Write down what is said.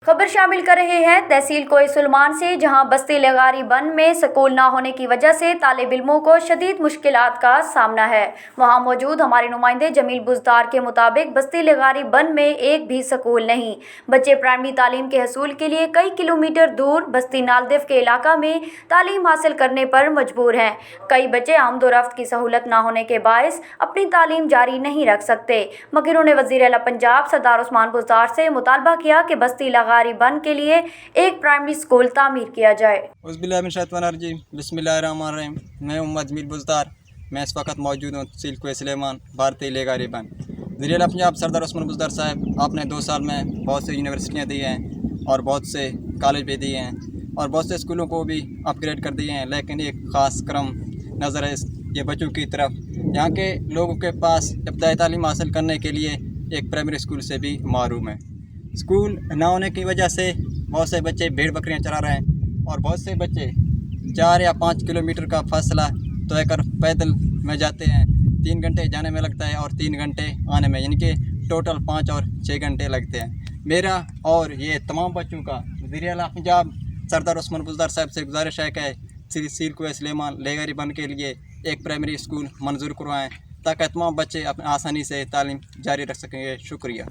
खबर शामिल कर रहे हैं तहसील कोई सुलेमान से, जहां बस्ती लगारी बन में स्कूल ना होने की वजह से तालिब इल्मों को शदीद मुश्किलात का सामना है। वहां मौजूद हमारे नुमाइंदे जमील बुज़दार के मुताबिक बस्ती लगारी बन में एक भी स्कूल नहीं। बच्चे प्राइमरी तालीम के हसूल के लिए कई किलोमीटर दूर बस्ती नालदिफ के इलाका में तालीम हासिल करने पर मजबूर हैं। कई बच्चे आमदोरफ्त की सहूलत ना होने के बायस अपनी तालीम जारी नहीं रख सकते, मगर उन्हें वज़ीर आला पंजाब सरदार उस्मान बुज़दार से मुतालबा किया कि बस्ती लगारी बन के लिए एक प्राइमरी स्कूल तामीर किया जाए। बिस्मिल्लाहिर्रहमानिर्रहीम। मैं मोहम्मद जमील बुज़दार। मैं इस वक्त मौजूद हूँ तहसील कोई सुलेमान भारतीय लगारी बन। वज़ीर आला पंजाब सरदार उस्मान बुज़दार साहब, आपने 2 साल में बहुत सी यूनिवर्सिटियाँ दी हैं और बहुत से कॉलेज भी दिए हैं और बहुत से स्कूलों को भी अपग्रेड कर दिए हैं, लेकिन एक ख़ास क्रम नज़र है ये बच्चों की तरफ। यहाँ के लोगों के पास इब्तदाई तालीम हासिल करने के लिए एक प्राइमरी स्कूल से भी महरूम है। स्कूल ना होने की वजह से बहुत से बच्चे भेड़ बकरियां चरा रहे हैं और बहुत से बच्चे 4 या 5 किलोमीटर का फासला तय कर पैदल में जाते हैं। 3 घंटे जाने में लगता है और 3 घंटे आने में, यानी कि टोटल 5 और 6 घंटे लगते हैं। मेरा और ये तमाम बच्चों का वज़ीर आला पंजाब सरदार उस्मान बुज़दार साहब से गुजारिश है कि तहसील कोई सुलेमान लगारी बन के लिए एक प्राइमरी स्कूल मंजूर करवाएँ ताकि तमाम बच्चे अपनी आसानी से तालीम जारी रख सकेंगे। शुक्रिया।